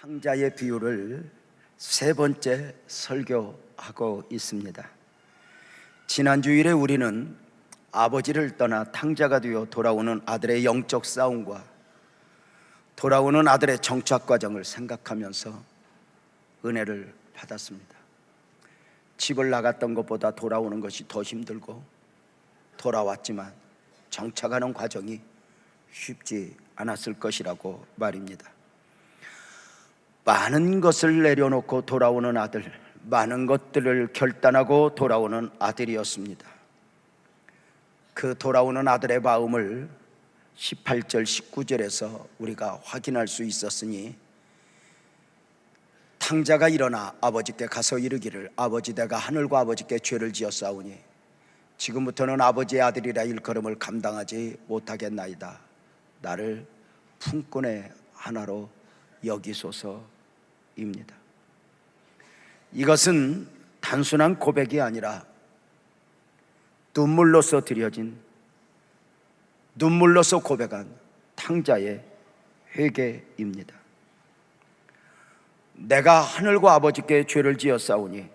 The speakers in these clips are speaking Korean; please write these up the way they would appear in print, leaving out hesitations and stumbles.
탕자의 비유를 세 번째 설교하고 있습니다. 지난 주일에 우리는 아버지를 떠나 탕자가 되어 돌아오는 아들의 영적 싸움과 돌아오는 아들의 정착 과정을 생각하면서 은혜를 받았습니다. 집을 나갔던 것보다 돌아오는 것이 더 힘들고, 돌아왔지만 정착하는 과정이 쉽지 않았을 것이라고 말입니다. 많은 것을 내려놓고 돌아오는 아들, 많은 것들을 결단하고 돌아오는 아들이었습니다. 그 돌아오는 아들의 마음을 18절 19절에서 우리가 확인할 수 있었으니, 탕자가 일어나 아버지께 가서 이르기를, 아버지, 내가 하늘과 아버지께 죄를 지었사오니 지금부터는 아버지의 아들이라 일컬음을 감당하지 못하겠나이다. 나를 품꾼의 하나로 여기소서입니다. 이것은 단순한 고백이 아니라 눈물로서 드려진, 눈물로서 고백한 탕자의 회개입니다. 내가 하늘과 아버지께 죄를 지었사오니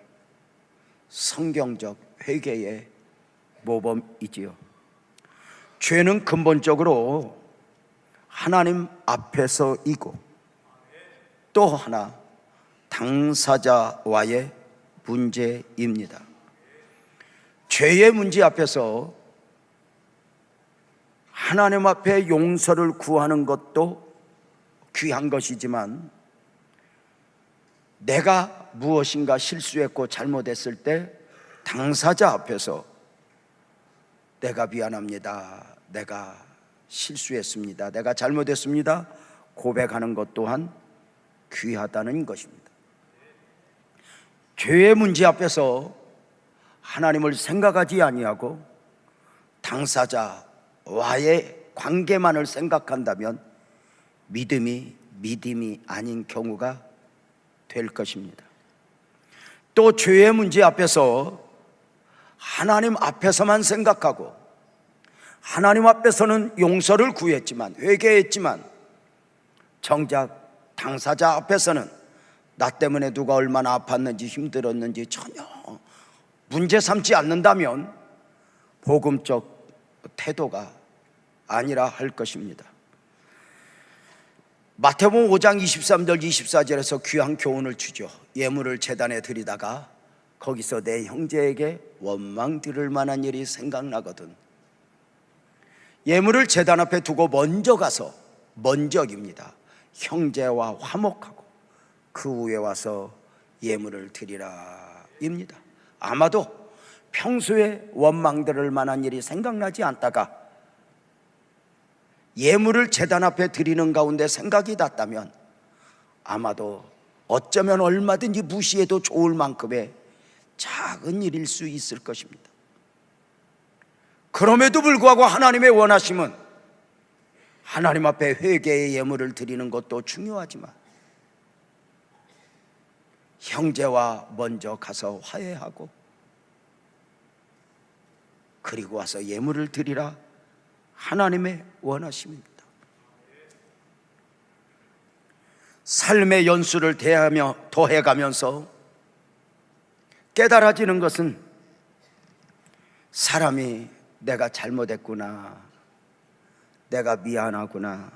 성경적 회개의 모범이지요. 죄는 근본적으로 하나님 앞에서이고, 또 하나 당사자와의 문제입니다. 죄의 문제 앞에서 하나님 앞에 용서를 구하는 것도 귀한 것이지만, 내가 무엇인가 실수했고 잘못했을 때 당사자 앞에서 내가 미안합니다, 내가 실수했습니다, 내가 잘못했습니다 고백하는 것 또한 귀하다는 것입니다. 죄의 문제 앞에서 하나님을 생각하지 아니하고 당사자와의 관계만을 생각한다면 믿음이 아닌 경우가 될 것입니다. 또 죄의 문제 앞에서 하나님 앞에서만 생각하고, 하나님 앞에서는 용서를 구했지만, 회개했지만, 정작 당사자 앞에서는 나 때문에 누가 얼마나 아팠는지 힘들었는지 전혀 문제 삼지 않는다면 복음적 태도가 아니라 할 것입니다. 마태복음 5장 23절 24절에서 귀한 교훈을 주죠. 예물을 제단에 드리다가 거기서 내 형제에게 원망 들을 만한 일이 생각나거든. 예물을 제단 앞에 두고 먼저 가서, 먼저입니다, 형제와 화목하고 그 후에 와서 예물을 드리라 입니다. 아마도 평소에 원망 들을 만한 일이 생각나지 않다가 예물을 제단 앞에 드리는 가운데 생각이 났다면, 아마도 어쩌면 얼마든지 무시해도 좋을 만큼의 작은 일일 수 있을 것입니다. 그럼에도 불구하고 하나님의 원하심은 하나님 앞에 회개의 예물을 드리는 것도 중요하지만, 형제와 먼저 가서 화해하고 그리고 와서 예물을 드리라, 하나님의 원하심입니다. 삶의 연수를 더해가면서 깨달아지는 것은, 사람이 내가 잘못했구나, 내가 미안하구나,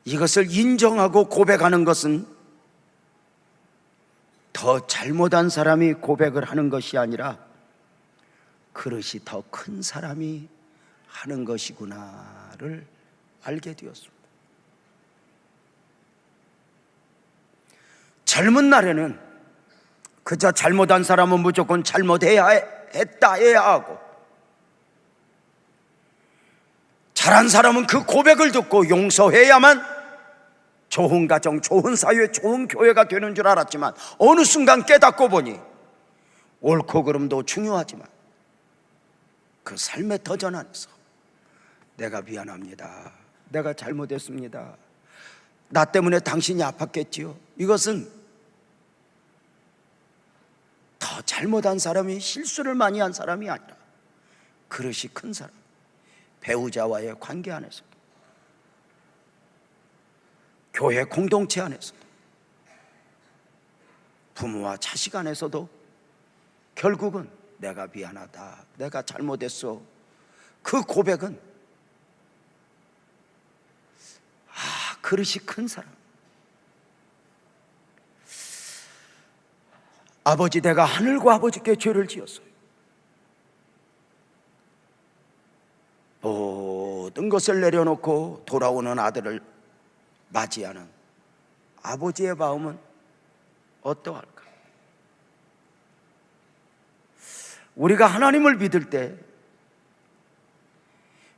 이것을 인정하고 고백하는 것은 더 잘못한 사람이 고백을 하는 것이 아니라 그릇이 더 큰 사람이 하는 것이구나를 알게 되었습니다. 젊은 날에는 그저 잘못한 사람은 무조건 잘못했다 해야 하고, 잘한 사람은 그 고백을 듣고 용서해야만 좋은 가정, 좋은 사회, 좋은 교회가 되는 줄 알았지만, 어느 순간 깨닫고 보니 옳고 그름도 중요하지만 그 삶의 터전 안에서 내가 미안합니다, 내가 잘못했습니다, 나 때문에 당신이 아팠겠지요, 이것은 더 잘못한 사람이, 실수를 많이 한 사람이 아니라 그릇이 큰 사람, 배우자와의 관계 안에서, 교회 공동체 안에서 부모와 자식 안에서도 결국은 내가 미안하다, 내가 잘못했어, 그 고백은 그릇이 큰 사람. 아버지, 내가 하늘과 아버지께 죄를 지었어요. 모든 것을 내려놓고 돌아오는 아들을 맞이하는 아버지의 마음은 어떠할까? 우리가 하나님을 믿을 때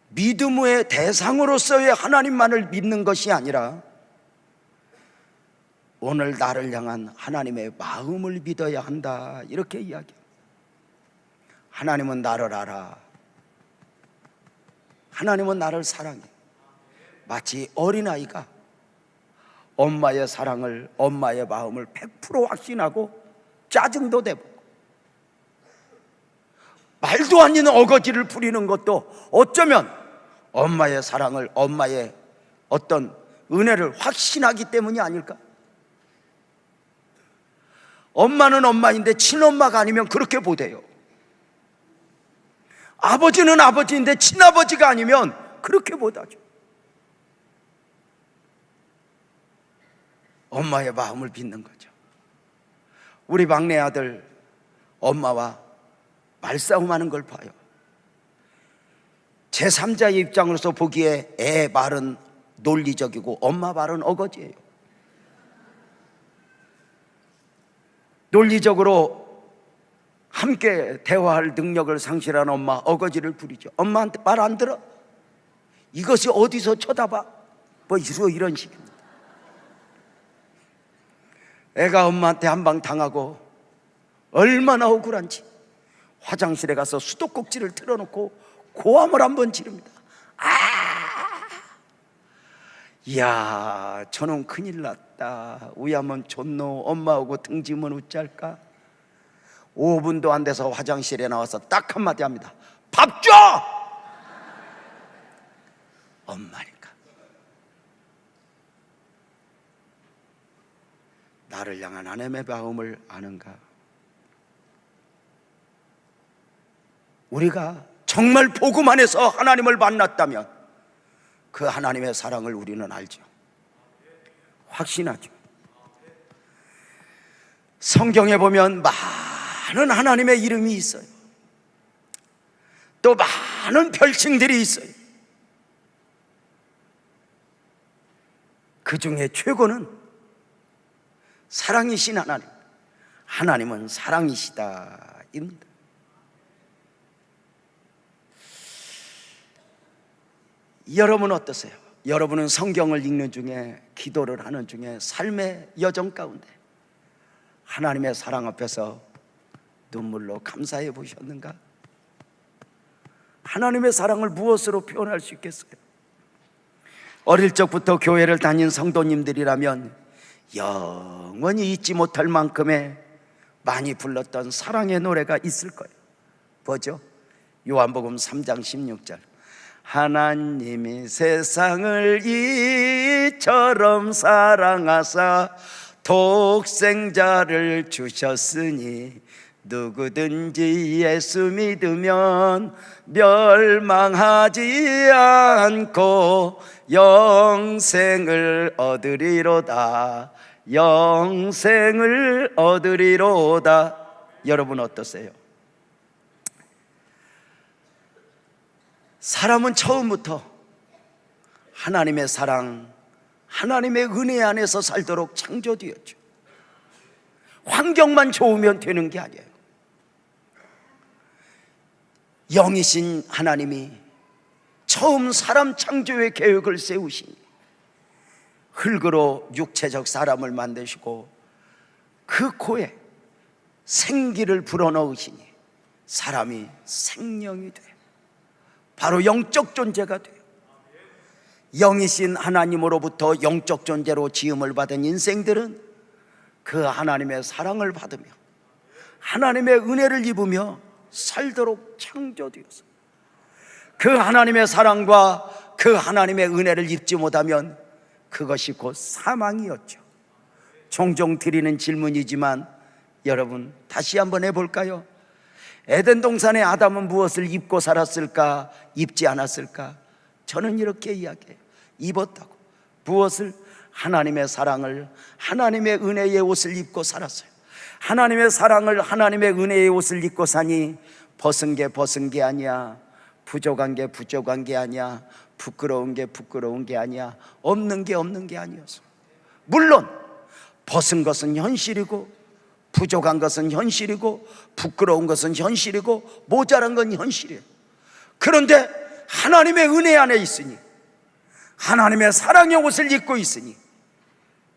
믿음의 대상으로서의 하나님만을 믿는 것이 아니라 오늘 나를 향한 하나님의 마음을 믿어야 한다, 이렇게 이야기합니다. 하나님은 나를 알아. 하나님은 나를 사랑해. 마치 어린아이가 엄마의 사랑을, 엄마의 마음을 100% 확신하고 짜증도 내고 말도 안 되는 어거지를 부리는 것도 어쩌면 엄마의 사랑을, 엄마의 어떤 은혜를 확신하기 때문이 아닐까? 엄마는 엄마인데 친엄마가 아니면 그렇게 보대요. 아버지는 아버지인데 친아버지가 아니면 그렇게 못하죠. 엄마의 마음을 빚는 거죠. 우리 막내 아들 엄마와 말싸움하는 걸 봐요. 제3자의 입장으로서 보기에 애 말은 논리적이고 엄마 말은 어거지예요. 논리적으로 함께 대화할 능력을 상실한 엄마, 어거지를 부리죠. 엄마한테 말 안 들어? 이것이 어디서 쳐다봐? 뭐 이런 식입니다. 애가 엄마한테 한 방 당하고 얼마나 억울한지 화장실에 가서 수도꼭지를 틀어놓고 고함을 한번 지릅니다. 이야, 저놈 큰일 났다. 우야면 좋노. 엄마하고 등지면 어쩔까? 5분도 안 돼서 화장실에 나와서 딱 한마디 합니다. 밥 줘! 엄마니까. 나를 향한 하나님의 마음을 아는가? 우리가 정말 복음 안에서 하나님을 만났다면 그 하나님의 사랑을 우리는 알죠. 확신하죠. 성경에 보면 많은 하나님의 이름이 있어요. 또 많은 별칭들이 있어요. 그 중에 최고는 사랑이신 하나님. 하나님은 사랑이시다입니다. 여러분은 어떠세요? 여러분은 성경을 읽는 중에, 기도를 하는 중에, 삶의 여정 가운데 하나님의 사랑 앞에서 눈물로 감사해 보셨는가? 하나님의 사랑을 무엇으로 표현할 수 있겠어요? 어릴 적부터 교회를 다닌 성도님들이라면 영원히 잊지 못할 만큼의 많이 불렀던 사랑의 노래가 있을 거예요. 뭐죠? 요한복음 3장 16절. 하나님이 세상을 이처럼 사랑하사 독생자를 주셨으니 누구든지 예수 믿으면 멸망하지 않고 영생을 얻으리로다. 영생을 얻으리로다. 여러분 어떠세요? 사람은 처음부터 하나님의 사랑, 하나님의 은혜 안에서 살도록 창조되었죠. 환경만 좋으면 되는 게 아니에요. 영이신 하나님이 처음 사람 창조의 계획을 세우시니 흙으로 육체적 사람을 만드시고 그 코에 생기를 불어넣으시니 사람이 생명이 돼요. 바로 영적 존재가 돼요. 영이신 하나님으로부터 영적 존재로 지음을 받은 인생들은 그 하나님의 사랑을 받으며 하나님의 은혜를 입으며 살도록 창조되었어요. 그 하나님의 사랑과 그 하나님의 은혜를 입지 못하면 그것이 곧 사망이었죠. 종종 드리는 질문이지만 여러분, 다시 한번 해볼까요? 에덴 동산의 아담은 무엇을 입고 살았을까? 입지 않았을까? 저는 이렇게 이야기해요. 입었다고. 무엇을? 하나님의 사랑을, 하나님의 은혜의 옷을 입고 살았어요. 하나님의 사랑을, 하나님의 은혜의 옷을 입고 사니 벗은 게 아니야, 부족한 게 아니야, 부끄러운 게 아니야, 없는 게 아니었어. 물론 벗은 것은 현실이고, 부족한 것은 현실이고, 부끄러운 것은 현실이고, 모자란 건 현실이에요. 그런데 하나님의 은혜 안에 있으니, 하나님의 사랑의 옷을 입고 있으니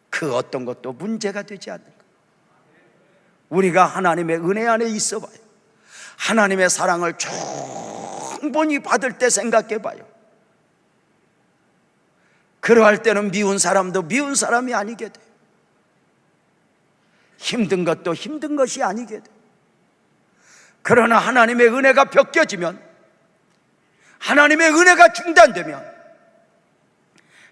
그 어떤 것도 문제가 되지 않는 거예요. 우리가 하나님의 은혜 안에 있어 봐요. 하나님의 사랑을 충분히 받을 때 생각해 봐요. 그러할 때는 미운 사람도 미운 사람이 아니게 돼요. 힘든 것도 힘든 것이 아니게 돼요. 그러나 하나님의 은혜가 벗겨지면, 하나님의 은혜가 중단되면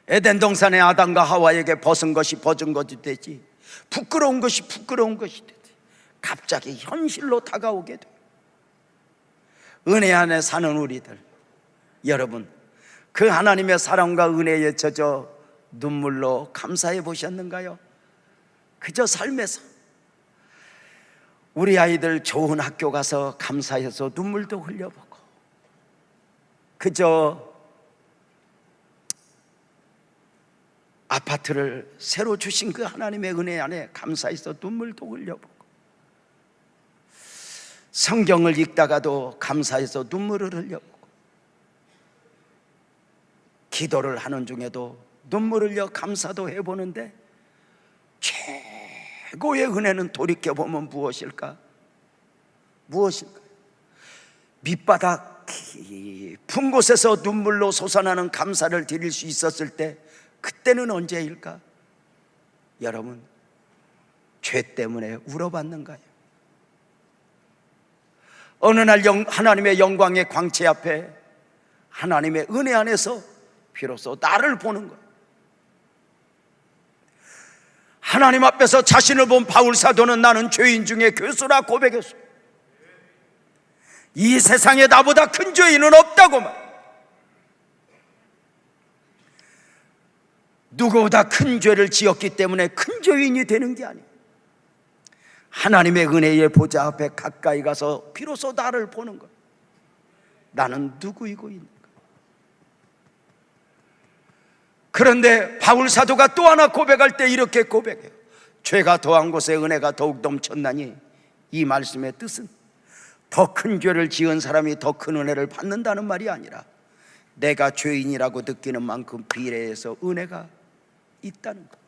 에덴 동산의 아담과 하와에게 벗은 것이 벗은 것이 되지, 부끄러운 것이 부끄러운 것이 되지, 갑자기 현실로 다가오게 돼요. 은혜 안에 사는 우리들, 여러분, 그 하나님의 사랑과 은혜에 젖어 눈물로 감사해 보셨는가요? 그저 삶에서 우리 아이들 좋은 학교 가서 감사해서 눈물도 흘려보고, 그저 아파트를 새로 주신 그 하나님의 은혜 안에 감사해서 눈물도 흘려보고, 성경을 읽다가도 감사해서 눈물을 흘려보고, 기도를 하는 중에도 눈물을 흘려 감사도 해보는데, 최고의 은혜는 돌이켜보면 무엇일까? 무엇일까요? 밑바닥 깊은 곳에서 눈물로 솟아나는 감사를 드릴 수 있었을 때, 그때는 언제일까? 여러분, 죄 때문에 울어봤는가요? 어느 날 하나님의 영광의 광채 앞에, 하나님의 은혜 안에서 비로소 나를 보는 거예요. 하나님 앞에서 자신을 본 바울 사도는 나는 죄인 중에 괴수라 고백했어요. 이 세상에 나보다 큰 죄인은 없다고 말. 누구보다 큰 죄를 지었기 때문에 큰 죄인이 되는 게 아니에요. 하나님의 은혜의 보좌 앞에 가까이 가서 비로소 나를 보는 거예요. 나는 누구이고 있는가? 그런데 바울 사도가 또 하나 고백할 때 이렇게 고백해요. 죄가 더한 곳에 은혜가 더욱 넘쳤나니, 이 말씀의 뜻은 더 큰 죄를 지은 사람이 더 큰 은혜를 받는다는 말이 아니라, 내가 죄인이라고 느끼는 만큼 비례해서 은혜가 있다는 것.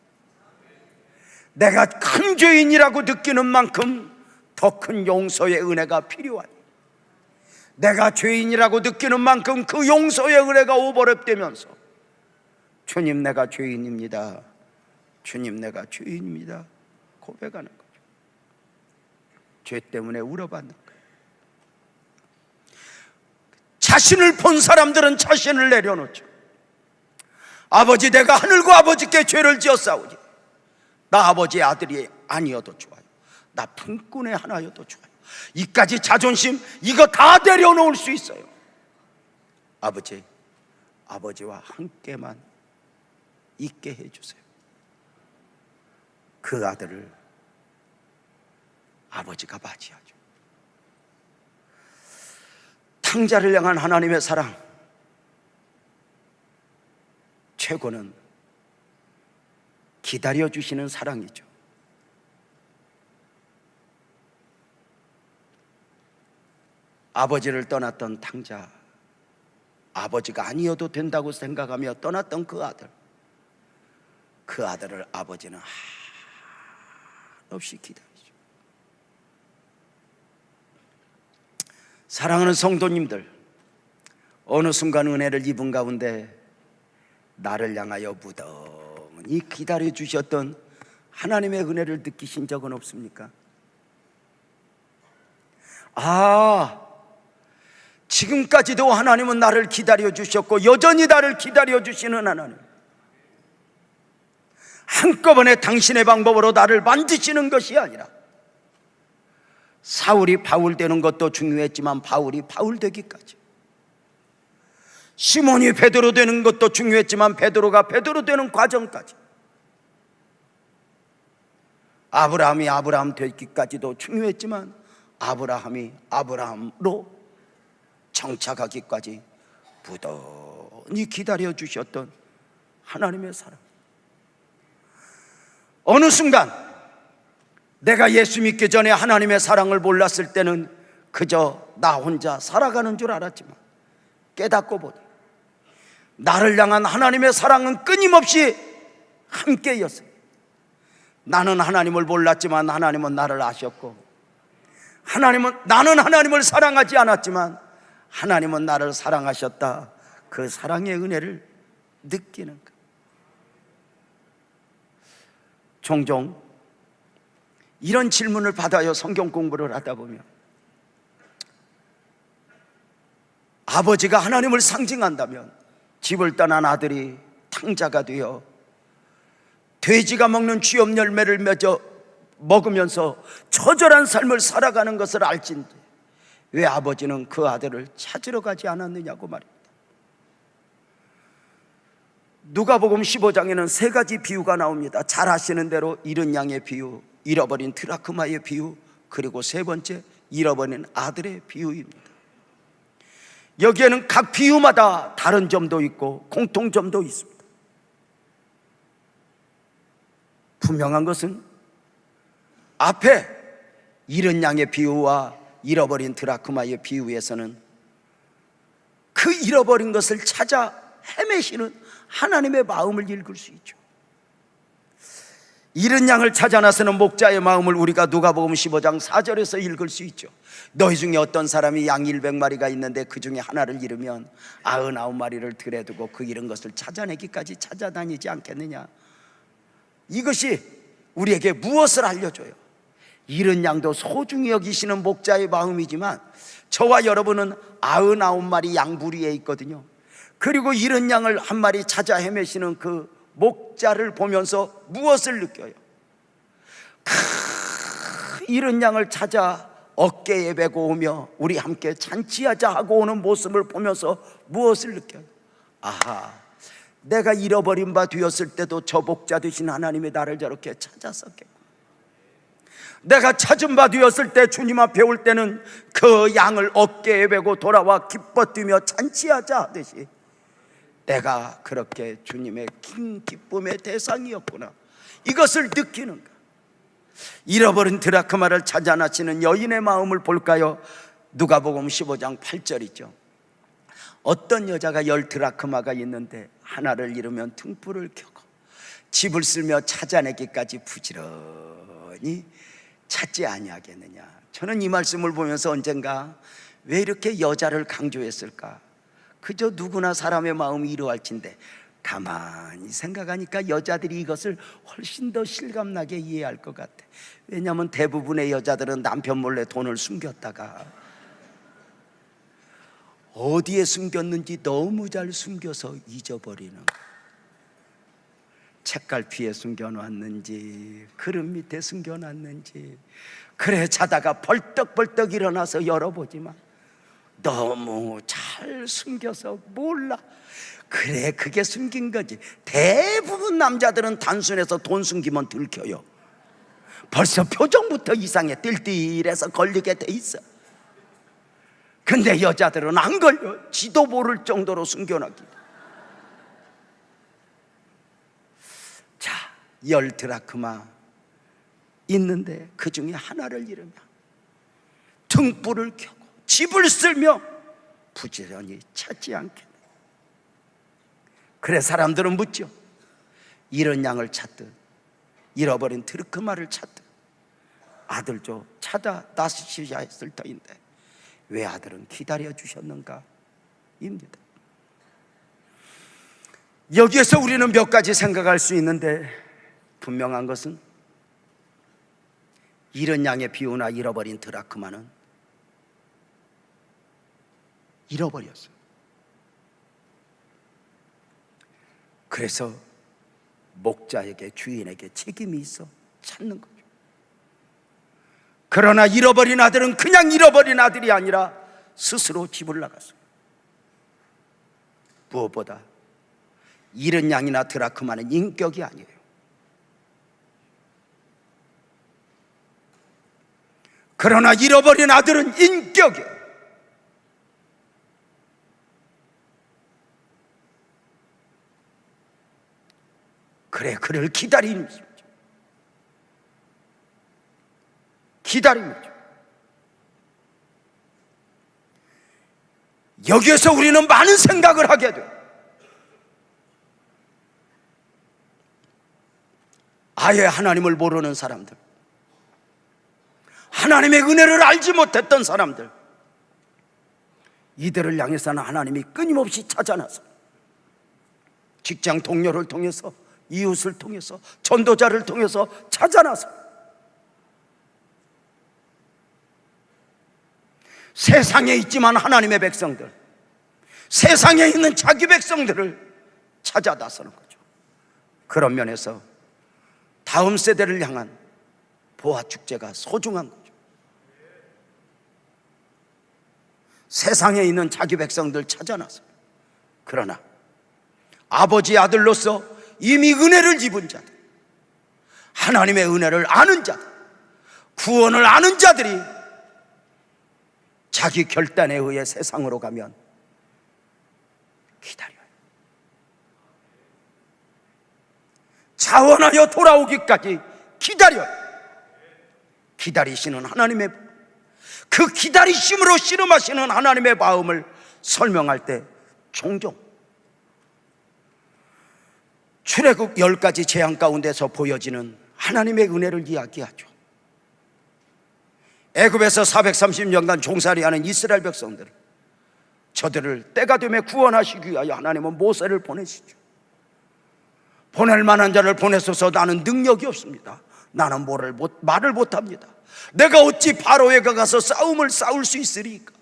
내가 큰 죄인이라고 느끼는 만큼 더 큰 용서의 은혜가 필요하니, 내가 죄인이라고 느끼는 만큼 그 용서의 은혜가 오버랩되면서, 주님 내가 죄인입니다, 주님 내가 죄인입니다 고백하는 거죠. 죄 때문에 울어받는 거예요. 자신을 본 사람들은 자신을 내려놓죠. 아버지, 내가 하늘과 아버지께 죄를 지었사오니 나 아버지의 아들이 아니어도 좋아요, 나 품꾼의 하나여도 좋아요, 이까지 자존심 이거 다 내려놓을 수 있어요. 아버지와 함께만 있게 해주세요. 그 아들을 아버지가 맞이하죠. 탕자를 향한 하나님의 사랑, 최고는 기다려주시는 사랑이죠. 아버지를 떠났던 탕자, 아버지가 아니어도 된다고 생각하며 떠났던 그 아들을 아버지는 한없이 기다리죠. 사랑하는 성도님들, 어느 순간 은혜를 입은 가운데 나를 향하여 무던히 기다려 주셨던 하나님의 은혜를 느끼신 적은 없습니까? 지금까지도 하나님은 나를 기다려 주셨고 여전히 나를 기다려 주시는 하나님, 한꺼번에 당신의 방법으로 나를 만드시는 것이 아니라 사울이 바울 되는 것도 중요했지만 바울이 바울 되기까지, 시몬이 베드로 되는 것도 중요했지만 베드로가 베드로 되는 과정까지, 아브라함이 아브라함 되기까지도 중요했지만 아브라함이 아브라함으로 정착하기까지 부단히 기다려 주셨던 하나님의 사랑. 어느 순간 내가 예수 믿기 전에 하나님의 사랑을 몰랐을 때는 그저 나 혼자 살아가는 줄 알았지만 깨닫고 보니 나를 향한 하나님의 사랑은 끊임없이 함께였어요. 나는 하나님을 몰랐지만 하나님은 나를 아셨고, 나는 하나님을 사랑하지 않았지만 하나님은 나를 사랑하셨다. 그 사랑의 은혜를 느끼는 것. 종종 이런 질문을 받아요. 성경 공부를 하다 보면 아버지가 하나님을 상징한다면 집을 떠난 아들이 탕자가 되어 돼지가 먹는 쥐염 열매를 맺어 먹으면서 처절한 삶을 살아가는 것을 알진지 왜 아버지는 그 아들을 찾으러 가지 않았느냐고 말입니다. 누가복음 15장에는 세 가지 비유가 나옵니다. 잘 아시는 대로 잃은 양의 비유, 잃어버린 드라크마의 비유, 그리고 세 번째 잃어버린 아들의 비유입니다. 여기에는 각 비유마다 다른 점도 있고 공통점도 있습니다. 분명한 것은 앞에 잃은 양의 비유와 잃어버린 드라크마의 비유에서는 그 잃어버린 것을 찾아 헤매시는 하나님의 마음을 읽을 수 있죠. 잃은 양을 찾아 나서는 목자의 마음을 우리가 누가복음 15장 4절에서 읽을 수 있죠. 너희 중에 어떤 사람이 양 100마리가 있는데 그 중에 하나를 잃으면 99마리를 들에 두고 그 잃은 것을 찾아내기까지 찾아다니지 않겠느냐. 이것이 우리에게 무엇을 알려줘요? 잃은 양도 소중히 여기시는 목자의 마음이지만 저와 여러분은 99마리 양 부리에 있거든요. 그리고 잃은 양을 한 마리 찾아 헤매시는 그 목자를 보면서 무엇을 느껴요? 잃은 양을 찾아 어깨에 메고 오며 우리 함께 잔치하자 하고 오는 모습을 보면서 무엇을 느껴요? 아하, 내가 잃어버린 바 되었을 때도 저 목자 되신 하나님이 나를 저렇게 찾았었겠구나. 내가 찾은 바 되었을 때 주님 앞에 올 때는 그 양을 어깨에 메고 돌아와 기뻐 뛰며 잔치하자 하듯이 내가 그렇게 주님의 긴 기쁨의 대상이었구나. 이것을 느끼는 것. 잃어버린 드라크마를 찾아 나시는 여인의 마음을 볼까요? 누가복음 15장 8절이죠. 어떤 여자가 10드라크마가 있는데 하나를 잃으면 등불을 켜고 집을 쓸며 찾아내기까지 부지런히 찾지 아니하겠느냐. 저는 이 말씀을 보면서 언젠가 왜 이렇게 여자를 강조했을까? 그저 누구나 사람의 마음이 이러할진데 가만히 생각하니까 여자들이 이것을 훨씬 더 실감나게 이해할 것 같아. 왜냐하면 대부분의 여자들은 남편 몰래 돈을 숨겼다가 어디에 숨겼는지 너무 잘 숨겨서 잊어버리는, 책갈피에 숨겨놨는지 그릇 밑에 숨겨놨는지, 그래 자다가 벌떡벌떡 일어나서 열어보지만 너무 잘 숨겨서 몰라. 그래 그게 숨긴 거지. 대부분 남자들은 단순해서 돈 숨기면 들켜요. 벌써 표정부터 이상해. 띨띨해서 걸리게 돼 있어. 근데 여자들은 안 걸려. 지도 모를 정도로 숨겨놨기. 자, 10드라크마 있는데 그 중에 하나를 잃으면 등불을 켜고 집을 쓸며 부지런히 찾지 않겠네. 그래 사람들은 묻죠. 잃은 양을 찾듯 잃어버린 드라크마를 찾듯 아들도 찾아 나서셔야 했을 터인데 왜 아들은 기다려 주셨는가 입니다. 여기에서 우리는 몇 가지 생각할 수 있는데 분명한 것은 잃은 양의 비유나 잃어버린 드라크마는 잃어버렸어요. 그래서 목자에게, 주인에게 책임이 있어 찾는 거죠. 그러나 잃어버린 아들은 그냥 잃어버린 아들이 아니라 스스로 집을 나갔어요. 무엇보다 잃은 양이나 드라크마는 인격이 아니에요. 그러나 잃어버린 아들은 인격이에요. 그래, 그를 기다리는 거죠. 기다리는 거죠. 여기에서 우리는 많은 생각을 하게 돼요. 아예 하나님을 모르는 사람들, 하나님의 은혜를 알지 못했던 사람들, 이들을 향해서는 하나님이 끊임없이 찾아나서 직장 동료를 통해서, 이웃을 통해서, 전도자를 통해서 찾아나서 세상에 있지만 하나님의 백성들, 세상에 있는 자기 백성들을 찾아 나서는 거죠. 그런 면에서 다음 세대를 향한 보화축제가 소중한 거죠. 세상에 있는 자기 백성들 찾아 나서, 그러나 아버지 아들로서 이미 은혜를 입은 자들, 하나님의 은혜를 아는 자들, 구원을 아는 자들이 자기 결단에 의해 세상으로 가면 기다려요. 자원하여 돌아오기까지 기다려요. 기다리시는 하나님의, 그 기다리심으로 씨름하시는 하나님의 마음을 설명할 때 종종 출애굽 10가지 재앙 가운데서 보여지는 하나님의 은혜를 이야기하죠. 애굽에서 430년간 종살이하는 이스라엘 백성들, 저들을 때가 되면 구원하시기 위하여 하나님은 모세를 보내시죠. 보낼 만한 자를 보내소서. 나는 능력이 없습니다. 나는 말을 못합니다. 내가 어찌 바로에 가서 싸움을 싸울 수 있으리까?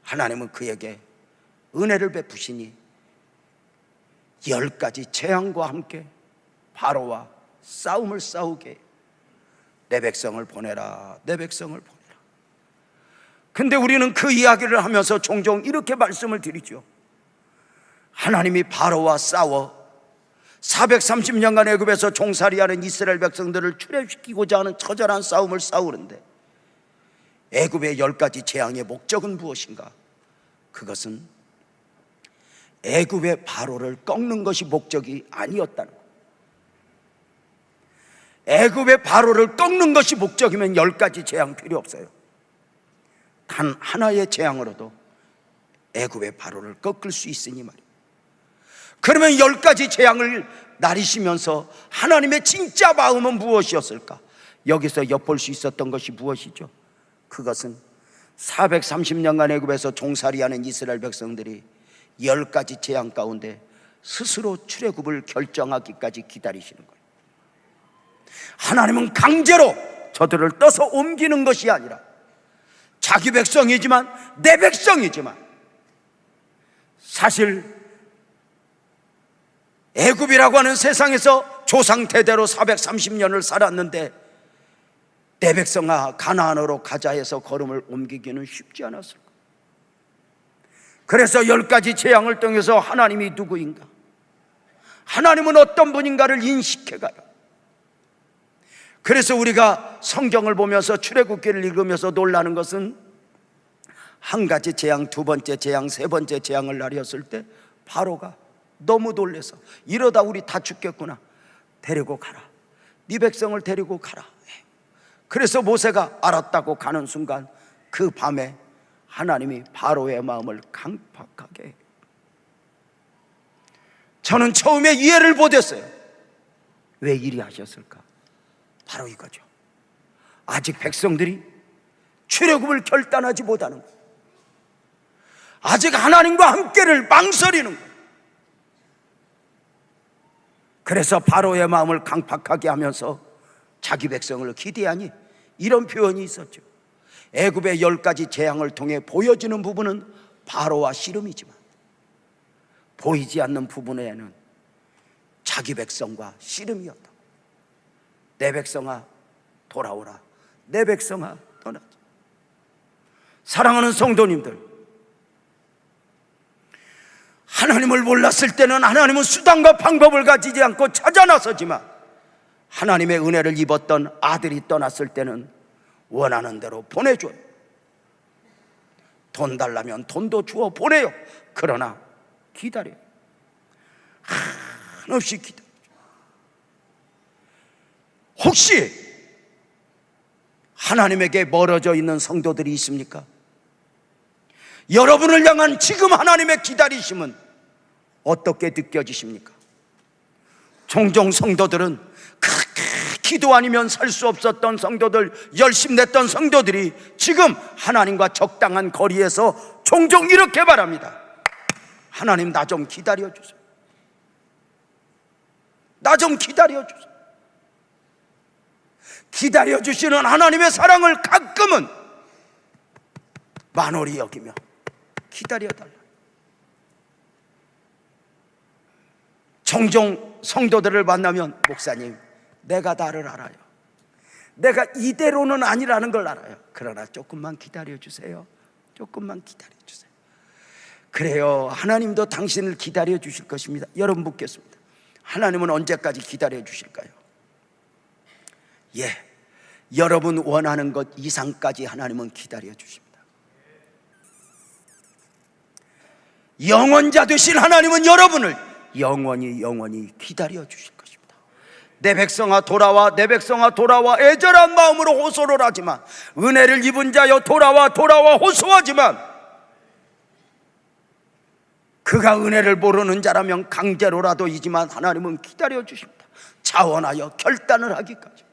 하나님은 그에게 은혜를 베푸시니 10가지 재앙과 함께 바로와 싸움을 싸우게, 내 백성을 보내라, 내 백성을 보내라. 근데 우리는 그 이야기를 하면서 종종 이렇게 말씀을 드리죠. 하나님이 바로와 싸워 430년간 애굽에서 종살이하는 이스라엘 백성들을 출애시키고자 하는 처절한 싸움을 싸우는데, 애굽의 10가지 재앙의 목적은 무엇인가? 그것은 애굽의 바로를 꺾는 것이 목적이 아니었다는 거예요. 애굽의 바로를 꺾는 것이 목적이면 10가지 재앙 필요 없어요. 단 하나의 재앙으로도 애굽의 바로를 꺾을 수 있으니 말이에요. 그러면 10가지 재앙을 나리시면서 하나님의 진짜 마음은 무엇이었을까? 여기서 엿볼 수 있었던 것이 무엇이죠? 그것은 430년간 애굽에서 종살이하는 이스라엘 백성들이 10가지 재앙 가운데 스스로 출애굽을 결정하기까지 기다리시는 거예요. 하나님은 강제로 저들을 떠서 옮기는 것이 아니라, 자기 백성이지만, 내 백성이지만, 사실 애굽이라고 하는 세상에서 조상 대대로 430년을 살았는데, 내 백성아 가나안으로 가자 해서 걸음을 옮기기는 쉽지 않았을 거예요. 그래서 10가지 재앙을 통해서 하나님이 누구인가, 하나님은 어떤 분인가를 인식해가요. 그래서 우리가 성경을 보면서 출애굽기를 읽으면서 놀라는 것은, 한 가지 재앙, 두 번째 재앙, 세 번째 재앙을 나렸을 때 바로가 너무 놀래서, 이러다 우리 다 죽겠구나, 데리고 가라, 네 백성을 데리고 가라. 그래서 모세가 알았다고 가는 순간 그 밤에 하나님이 바로의 마음을 강팍하게 해요. 저는 처음에 이해를 못했어요. 왜 이리 하셨을까? 바로 이거죠. 아직 백성들이 출애굽을 결단하지 못하는 거예요. 아직 하나님과 함께를 망설이는 거예요. 그래서 바로의 마음을 강팍하게 하면서 자기 백성을 기대하니, 이런 표현이 있었죠. 애굽의 10가지 재앙을 통해 보여지는 부분은 바로와 씨름이지만, 보이지 않는 부분에는 자기 백성과 씨름이었다. 내 백성아 돌아오라, 내 백성아 떠나지. 사랑하는 성도님들, 하나님을 몰랐을 때는 하나님은 수단과 방법을 가지지 않고 찾아 나서지만, 하나님의 은혜를 입었던 아들이 떠났을 때는 원하는 대로 보내줘요. 돈 달라면 돈도 주어 보내요. 그러나 기다려요. 한없이 기다려요. 혹시 하나님에게 멀어져 있는 성도들이 있습니까? 여러분을 향한 지금 하나님의 기다리심은 어떻게 느껴지십니까? 종종 성도들은 그렇게 기도 아니면 살 수 없었던 성도들, 열심 냈던 성도들이 지금 하나님과 적당한 거리에서 종종 이렇게 말합니다. 하나님, 나 좀 기다려주세요. 나 좀 기다려주세요. 기다려주시는 하나님의 사랑을 가끔은 만홀히 여기며 기다려달라. 종종 성도들을 만나면, 목사님, 내가 나를 알아요. 내가 이대로는 아니라는 걸 알아요. 그러나 조금만 기다려주세요. 조금만 기다려주세요. 그래요, 하나님도 당신을 기다려 주실 것입니다. 여러분 묻겠습니다. 하나님은 언제까지 기다려 주실까요? 예, 여러분 원하는 것 이상까지 하나님은 기다려 주십니다. 영원자 되신 하나님은 여러분을 영원히 기다려 주실 것입니다. 내 백성아 돌아와, 내 백성아 돌아와, 애절한 마음으로 호소를 하지만, 은혜를 입은 자여 돌아와 호소하지만, 그가 은혜를 모르는 자라면 강제로라도 이지만 하나님은 기다려 주십니다. 자원하여 결단을 하기까지.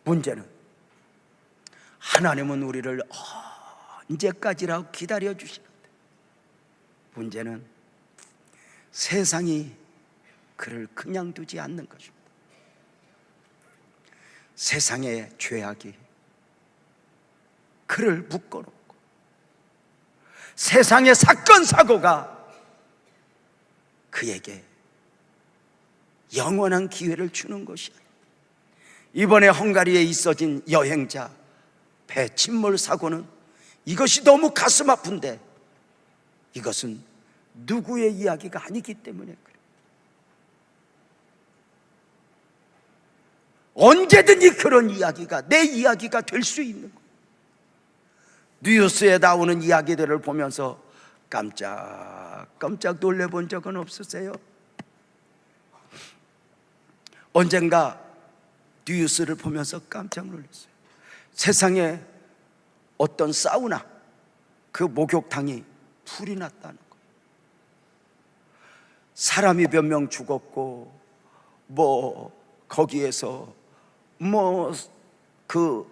문제는 하나님은 우리를 언제까지라고 기다려 주시는데, 문제는 세상이 그를 그냥 두지 않는 것입니다. 세상의 죄악이 그를 묶어놓고, 세상의 사건 사고가 그에게 영원한 기회를 주는 것이 아닙니다. 이번에 헝가리에 있어진 여행자 배 침몰 사고는, 이것이 너무 가슴 아픈데, 이것은 누구의 이야기가 아니기 때문에 그래요. 언제든지 그런 이야기가 내 이야기가 될 수 있는 거예요. 뉴스에 나오는 이야기들을 보면서 깜짝 놀래본 적은 없으세요? 언젠가 뉴스를 보면서 깜짝 놀랐어요. 세상에 어떤 사우나, 그 목욕탕이 불이 났다는 거예요. 사람이 몇 명 죽었고, 거기에서 그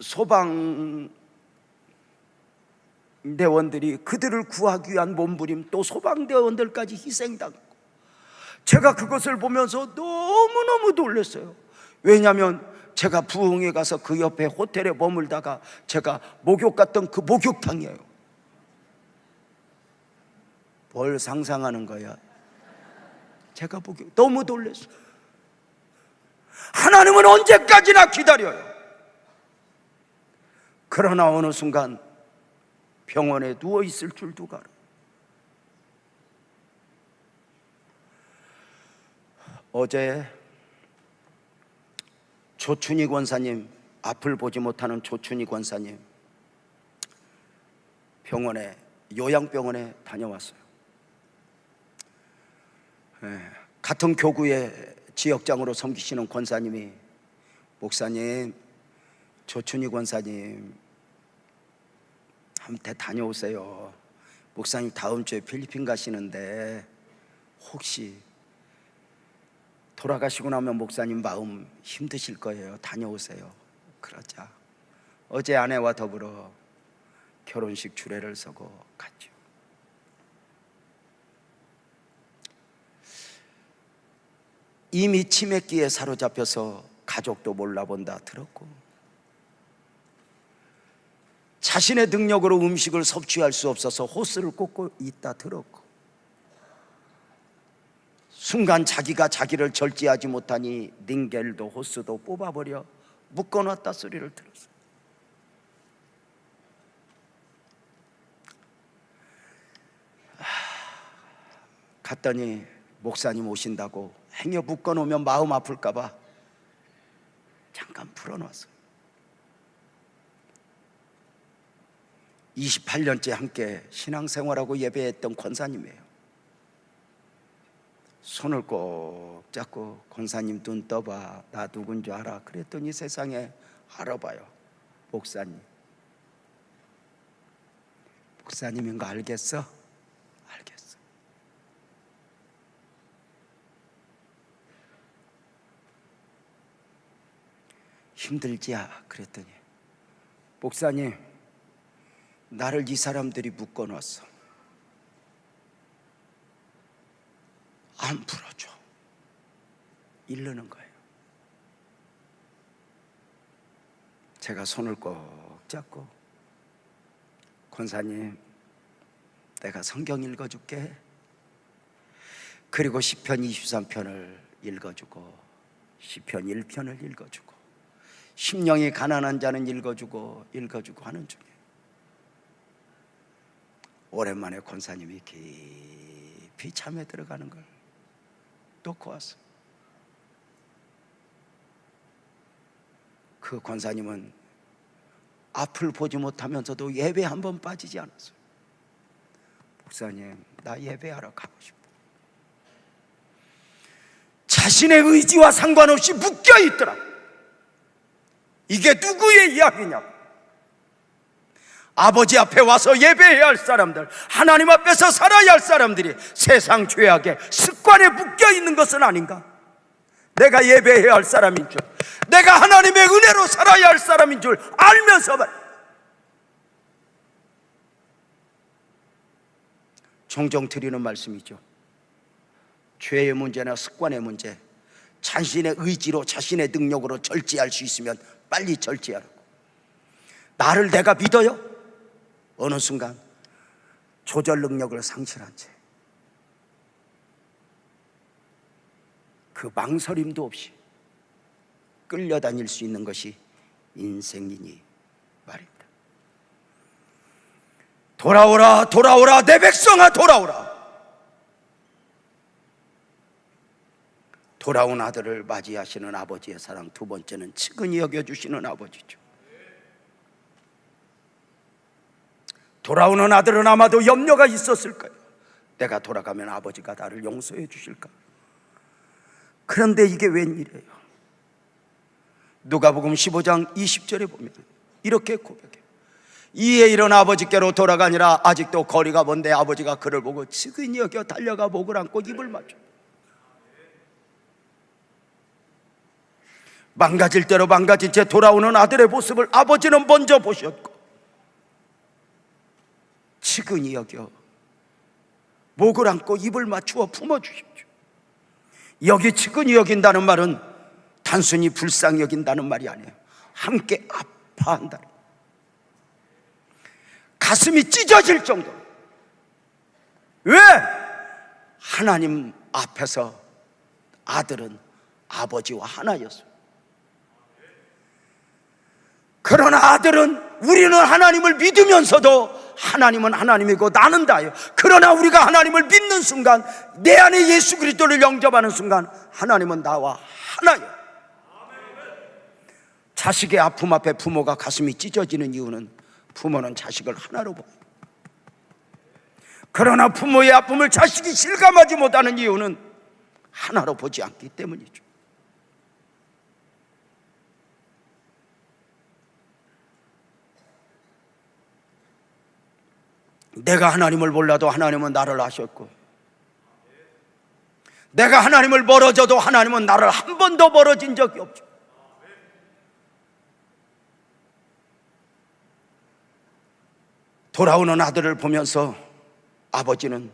소방대원들이 그들을 구하기 위한 몸부림, 또 소방대원들까지 희생당하고, 제가 그것을 보면서 너무너무 놀랐어요. 왜냐하면 제가 부흥에 가서 그 옆에 호텔에 머물다가 제가 목욕 갔던 그 목욕탕이에요. 뭘 상상하는 거야? 제가 너무 놀랐어요. 하나님은 언제까지나 기다려요. 그러나 어느 순간 병원에 누워있을 줄 누가 알아요. 어제 조춘희 권사님, 앞을 보지 못하는 조춘희 권사님 병원에, 요양병원에 다녀왔어요. 같은 교구의 지역장으로 섬기시는 권사님이, 목사님, 조춘희 권사님 한테 다녀오세요. 목사님 다음 주에 필리핀 가시는데 혹시 돌아가시고 나면 목사님 마음 힘드실 거예요. 다녀오세요. 그러자 어제 아내와 더불어 결혼식 주례를 서고 갔죠. 이미 치매기에 사로잡혀서 가족도 몰라본다 들었고, 자신의 능력으로 음식을 섭취할 수 없어서 호스를 꽂고 있다 들었고, 순간 자기가 자기를 절제하지 못하니 닝겔도 호스도 뽑아버려 묶어놨다 소리를 들었어. 갔더니 목사님 오신다고 행여 묶어놓으면 마음 아플까봐 잠깐 풀어놨어요. 28년째 함께 신앙생활하고 예배했던 권사님이에요. 손을 꼭 잡고 권사님 눈 떠봐, 나 누군 줄 알아? 그랬더니 세상에 알아봐요. 목사님. 목사님인 거 알겠어? 알겠어. 힘들지야? 그랬더니 목사님, 나를 이 사람들이 묶어놨어. 안 풀어줘. 이르는 거예요. 제가 손을 꼭 잡고 권사님, 내가 성경 읽어줄게. 그리고 시편 23편을 읽어주고 시편 1편을 읽어주고 심령이 가난한 자는 읽어주고 하는 중에 오랜만에 권사님이 깊이 잠에 들어가는 걸 놓고 왔어요. 그 권사님은 앞을 보지 못하면서도 예배 한 번 빠지지 않았어요. 목사님, 나 예배하러 가고 싶어. 자신의 의지와 상관없이 묶여 있더라. 이게 누구의 이야기냐고. 아버지 앞에 와서 예배해야 할 사람들, 하나님 앞에서 살아야 할 사람들이 세상 죄악의 습관에 묶여 있는 것은 아닌가? 내가 예배해야 할 사람인 줄, 내가 하나님의 은혜로 살아야 할 사람인 줄 알면서 종종 드리는 말씀이죠. 죄의 문제나 습관의 문제, 자신의 의지로 자신의 능력으로 절제할 수 있으면 빨리 절제하라고. 나를 내가 믿어요? 어느 순간 조절 능력을 상실한 채 그 망설임도 없이 끌려다닐 수 있는 것이 인생이니 말입니다. 돌아오라, 돌아오라, 내 백성아 돌아오라. 돌아온 아들을 맞이하시는 아버지의 사랑, 두 번째는 측은히 여겨주시는 아버지죠. 돌아오는 아들은 아마도 염려가 있었을 거예요. 내가 돌아가면 아버지가 나를 용서해 주실까? 그런데 이게 웬일이에요? 누가복음 15장 20절에 보면 이렇게 고백해요. 이에 이른 아버지께로 돌아가니라. 아직도 거리가 먼데 아버지가 그를 보고 측은히 여겨 달려가 목을 안고 입을 맞춰. 망가질 대로 망가진 채 돌아오는 아들의 모습을 아버지는 먼저 보셨고 측은히 여겨 목을 안고 입을 맞추어 품어주십시오. 여기 측은히 여긴다는 말은 단순히 불쌍히 여긴다는 말이 아니에요. 함께 아파한다. 가슴이 찢어질 정도로. 왜? 하나님 앞에서 아들은 아버지와 하나였어요. 그러나 아들은 우리는 하나님을 믿으면서도 하나님은 하나님이고 나는 다예요. 그러나 우리가 하나님을 믿는 순간, 내 안에 예수 그리스도를 영접하는 순간 하나님은 나와 하나예요. 자식의 아픔 앞에 부모가 가슴이 찢어지는 이유는 부모는 자식을 하나로 봐요. 그러나 부모의 아픔을 자식이 실감하지 못하는 이유는 하나로 보지 않기 때문이죠. 내가 하나님을 몰라도 하나님은 나를 아셨고, 내가 하나님을 멀어져도 하나님은 나를 한 번도 멀어진 적이 없죠. 돌아오는 아들을 보면서 아버지는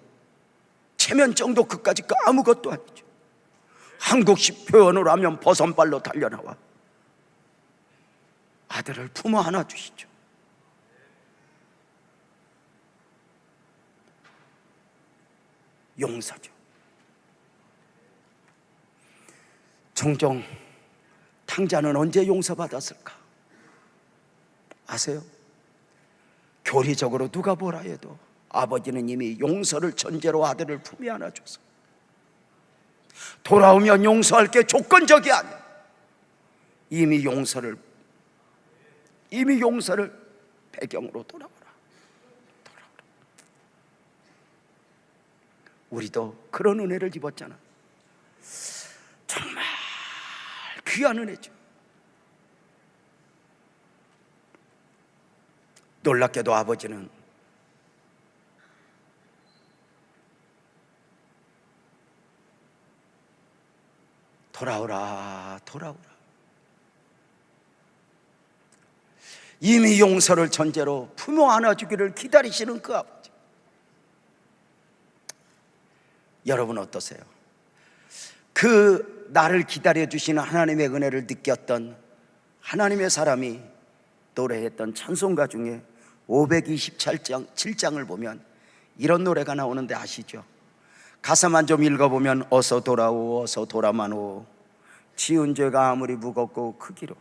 체면 정도 그까짓 거 아무것도 아니죠. 한국식 표현으로 하면 버선발로 달려나와 아들을 품어 안아 주시죠. 용서죠. 종종 탕자는 언제 용서받았을까 아세요? 교리적으로 누가 뭐라 해도 아버지는 이미 용서를 전제로 아들을 품에 안아줘서 돌아오면 용서할 게 조건적이 아니야. 이미 용서를 배경으로 돌아오라. 우리도 그런 은혜를 입었잖아. 정말 귀한 은혜죠. 놀랍게도 아버지는 돌아오라. 이미 용서를 전제로 품어 안아주기를 기다리시는 그 아버지. 여러분 어떠세요? 그 나를 기다려주시는 하나님의 은혜를 느꼈던 하나님의 사람이 노래했던 찬송가 중에 527장을 보면 이런 노래가 나오는데 아시죠? 가사만 좀 읽어보면 어서 돌아오 어서 돌아만 오 지은 죄가 아무리 무겁고 크기로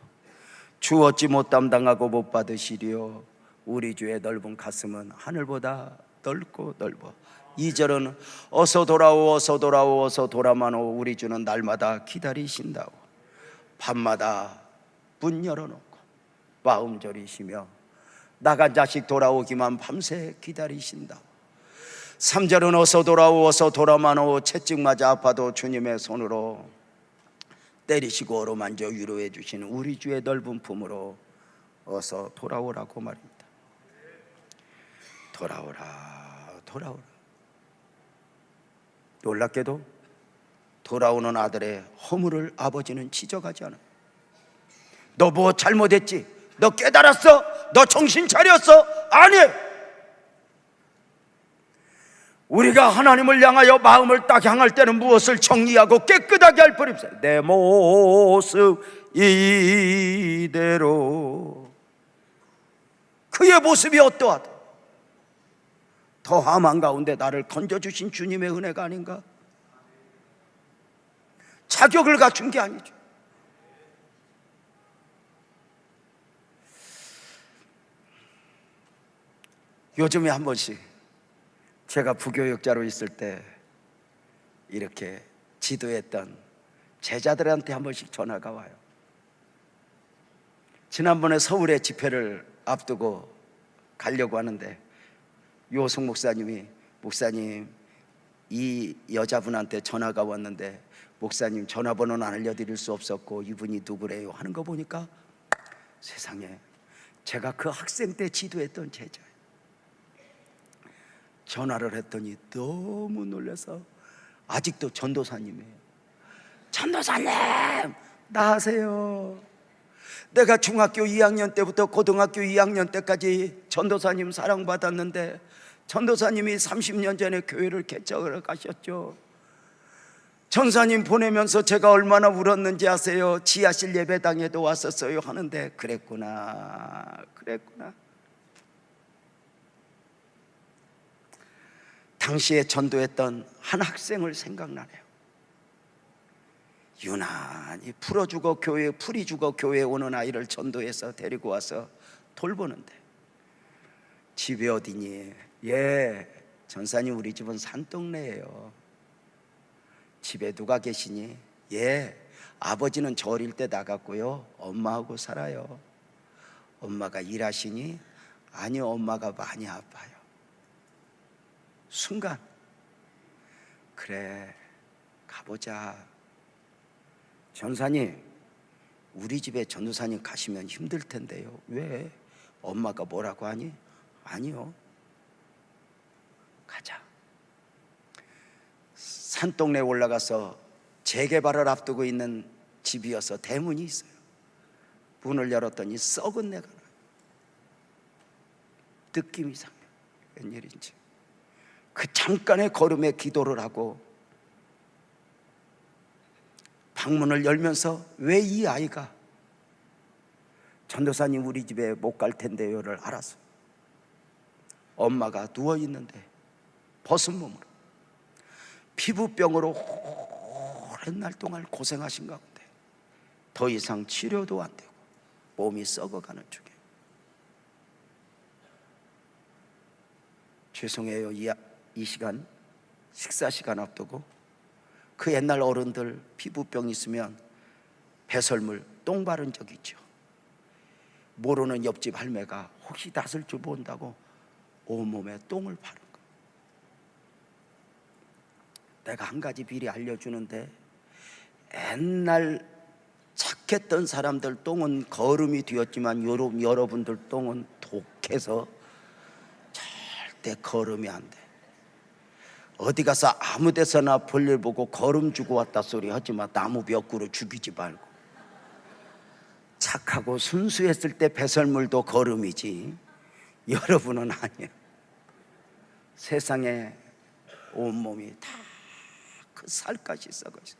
주 어찌 못 담당하고 못 받으시리요 우리 주의 넓은 가슴은 하늘보다 넓고 넓어. 2절은 어서 돌아오 어서 돌아오 어서 돌아만 오 우리 주는 날마다 기다리신다고 밤마다 문 열어놓고 마음 졸이시며 나간 자식 돌아오기만 밤새 기다리신다고. 3절은 어서 돌아오 어서 돌아만 오 채찍 맞아 아파도 주님의 손으로 때리시고 어루만져 위로해 주시는 우리 주의 넓은 품으로 어서 돌아오라고 말입니다. 돌아오라. 놀랍게도 돌아오는 아들의 허물을 아버지는 지적하지 않아요. 너 뭐 잘못했지? 너 깨달았어? 너 정신 차렸어? 아니, 우리가 하나님을 향하여 마음을 딱 향할 때는 무엇을 정리하고 깨끗하게 할 뿐입니다. 내 모습 이대로. 그의 모습이 어떠하다 더 험한 가운데 나를 건져주신 주님의 은혜가 아닌가? 자격을 갖춘 게 아니죠. 요즘에 한 번씩 제가 부교육자로 있을 때 이렇게 지도했던 제자들한테 한 번씩 전화가 와요. 지난번에 서울에 집회를 앞두고 가려고 하는데 요승 목사님이 목사님 이 여자분한테 전화가 왔는데 목사님 전화번호는 알려드릴 수 없었고 이분이 누구래요 하는 거 보니까 세상에 제가 그 학생 때 지도했던 제자예요. 전화를 했더니 너무 놀라서 아직도 전도사님이에요. 전도사님 나으세요. 내가 중학교 2학년 때부터 고등학교 2학년 때까지 전도사님 사랑받았는데 전도사님이 30년 전에 교회를 개척을 가셨죠. 전사님 보내면서 제가 얼마나 울었는지 아세요? 지하실 예배당에도 왔었어요 하는데 그랬구나. 당시에 전도했던 한 학생을 생각나네요. 유난히 풀이 죽어 교회에 오는 아이를 전도해서 데리고 와서 돌보는데 집이 어디니? 예, 전사님 우리 집은 산동네예요. 집에 누가 계시니? 예, 아버지는 저 어릴 때 나갔고요 엄마하고 살아요. 엄마가 일하시니? 아니요, 엄마가 많이 아파요. 순간 그래 가보자. 전사님 우리 집에 전도사님 가시면 힘들 텐데요. 왜? 엄마가 뭐라고 하니? 아니요, 가자. 산동네에 올라가서 재개발을 앞두고 있는 집이어서 대문이 있어요. 문을 열었더니 썩은 내가 나요. 느낌이 이상해요. 웬일인지. 그 잠깐의 걸음에 기도를 하고 방문을 열면서 왜 이 아이가 전도사님 우리 집에 못 갈 텐데요를 알았어. 엄마가 누워있는데 벗은 몸으로 피부병으로 오랜 날 동안 고생하신 가운데 더 이상 치료도 안 되고 몸이 썩어가는 중에. 죄송해요. 이 시간 식사 시간 앞두고 그 옛날 어른들 피부병 있으면 배설물 똥 바른 적 있죠. 모르는 옆집 할매가 혹시 낯을 주본다고 온몸에 똥을 바른 거. 내가 한 가지 비리 알려주는데, 옛날 착했던 사람들 똥은 거름이 되었지만 여러분들 똥은 독해서 절대 거름이 안 돼. 어디 가서 아무 데서나 볼일 보고 거름 주고 왔다 소리 하지 마. 나무 벽구로 죽이지 말고. 착하고 순수했을 때 배설물도 거름이지 여러분은 아니에요. 세상에 온몸이 다 그 살갗이 썩어있어.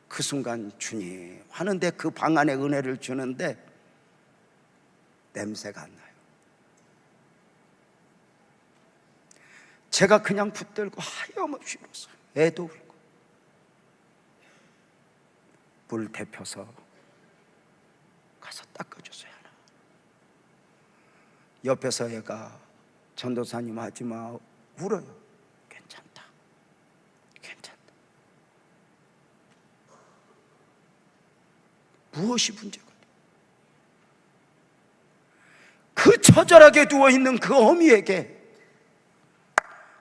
그 순간 주님 하는데 그 방 안에 은혜를 주는데 냄새가 안 나요. 제가 그냥 붙들고 하염없이 울었어요. 애도 울고. 물 데펴서 가서 닦아주세요. 옆에서 애가 전도사님 하지마 울어요. 괜찮다, 괜찮다. 무엇이 문제가 돼? 그 처절하게 누워있는 그 어미에게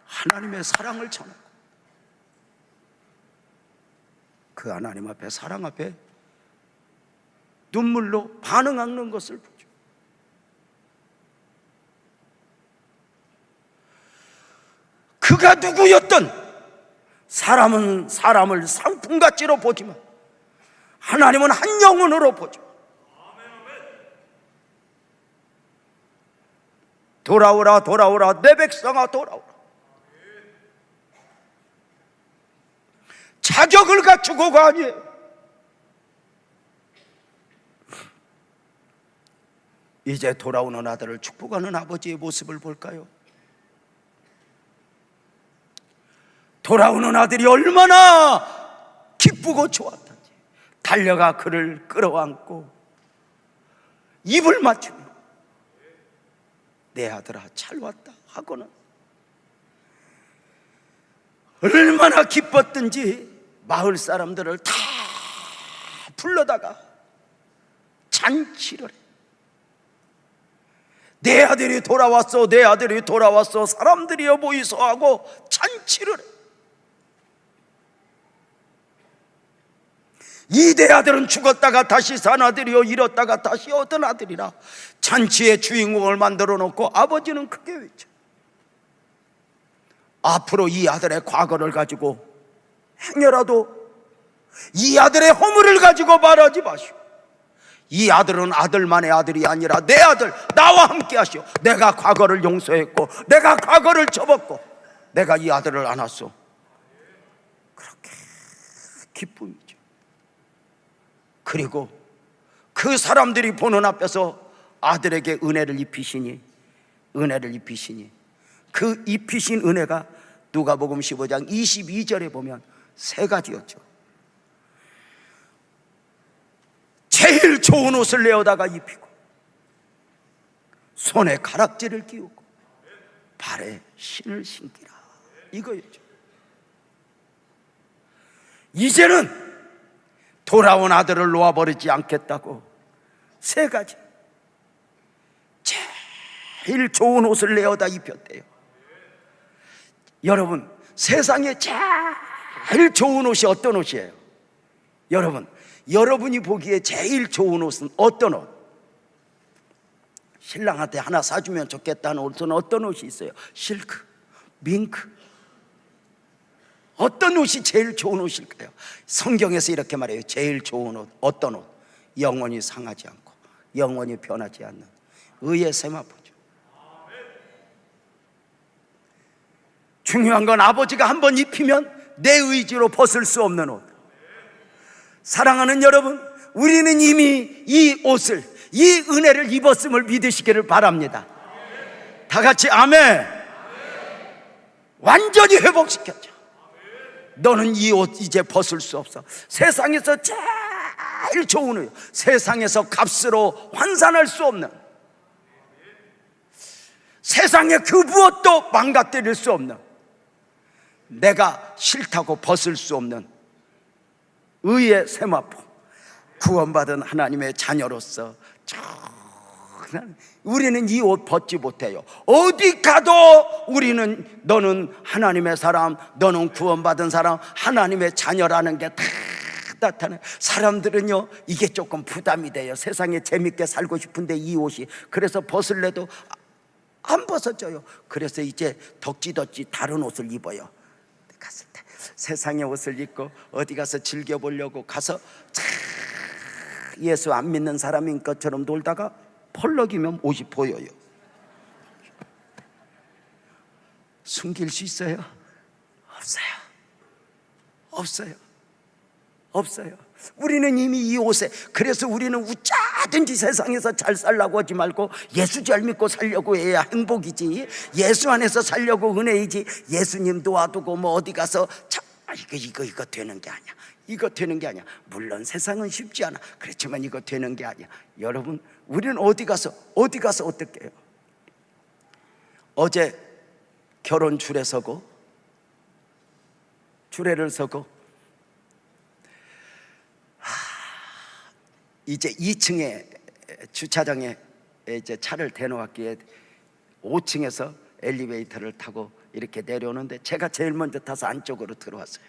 하나님의 사랑을 전하고, 그 하나님 앞에, 사랑 앞에 눈물로 반응하는 것을 보죠. 그가 누구였던, 사람은 사람을 상품가치로 보지만 하나님은 한 영혼으로 보죠. 돌아오라 돌아오라 내 백성아 돌아오라. 자격을 갖추고가 아니에요. 이제 돌아오는 아들을 축복하는 아버지의 모습을 볼까요? 돌아오는 아들이 얼마나 기쁘고 좋았던지 달려가 그를 끌어안고 입을 맞추며 내 아들아 잘 왔다 하고는 얼마나 기뻤던지 마을 사람들을 다 불러다가 잔치를 해. 내 아들이 돌아왔어, 내 아들이 돌아왔어, 사람들이여 모이소 하고 잔치를 해. 이 내 아들은 죽었다가 다시 산 아들이요 잃었다가 다시 얻은 아들이라 잔치의 주인공을 만들어 놓고 아버지는 크게 외쳐. 앞으로 이 아들의 과거를 가지고 행여라도 이 아들의 허물을 가지고 말하지 마시오. 이 아들은 아들만의 아들이 아니라 내 아들, 나와 함께 하시오. 내가 과거를 용서했고 내가 과거를 접었고 내가 이 아들을 안았소. 그렇게 기쁨이죠. 그리고 그 사람들이 보는 앞에서 아들에게 은혜를 입히시니 그 입히신 은혜가 누가복음 15장 22절에 보면 세 가지였죠. 제일 좋은 옷을 내어다가 입히고 손에 가락지를 끼우고 발에 신을 신기라, 이거였죠. 이제는 돌아온 아들을 놓아버리지 않겠다고 세 가지 제일 좋은 옷을 내어다 입혔대요. 여러분, 세상에 제일 좋은 옷이 어떤 옷이에요? 여러분이 보기에 제일 좋은 옷은 어떤 옷? 신랑한테 하나 사주면 좋겠다는 옷은 어떤 옷이 있어요? 실크, 밍크. 어떤 옷이 제일 좋은 옷일까요? 성경에서 이렇게 말해요. 제일 좋은 옷, 어떤 옷? 영원히 상하지 않고 영원히 변하지 않는 의의 세마포죠. 중요한 건 아버지가 한번 입히면 내 의지로 벗을 수 없는 옷. 사랑하는 여러분, 우리는 이미 이 옷을, 이 은혜를 입었음을 믿으시기를 바랍니다. 다 같이 아멘. 완전히 회복시켰죠. 너는 이 옷 이제 벗을 수 없어. 세상에서 제일 좋은 옷, 세상에서 값으로 환산할 수 없는, 세상에 그 무엇도 망가뜨릴 수 없는, 내가 싫다고 벗을 수 없는 의의 세마포, 구원받은 하나님의 자녀로서 우리는 이 옷 벗지 못해요. 어디 가도 우리는, 너는 하나님의 사람, 너는 구원받은 사람, 하나님의 자녀라는 게 다 나타나요. 사람들은요, 이게 조금 부담이 돼요. 세상에 재밌게 살고 싶은데 이 옷이, 그래서 벗을래도 안 벗어져요. 그래서 이제 덕지덕지 다른 옷을 입어요. 갔을 때 세상의 옷을 입고 어디 가서 즐겨보려고 가서 예수 안 믿는 사람인 것처럼 놀다가 펄럭이면 옷이 보여요. 숨길 수 있어요? 없어요. 없어요. 없어요. 우리는 이미 이 옷에, 그래서 우리는 우짜든지 세상에서 잘 살라고 하지 말고 예수 잘 믿고 살려고 해야 행복이지, 예수 안에서 살려고 은혜이지, 예수님 도와두고 뭐 어디 가서 참 이거 되는 게 아니야. 이거 되는 게 아니야. 물론 세상은 쉽지 않아. 그렇지만 이거 되는 게 아니야. 여러분, 우리는 어디 가서 어떻게 해요? 어제 결혼 줄에 서고, 줄에를 서고, 이제 2층에 주차장에 이제 차를 대놓았기에 5층에서 엘리베이터를 타고 이렇게 내려오는데 제가 제일 먼저 타서 안쪽으로 들어왔어요.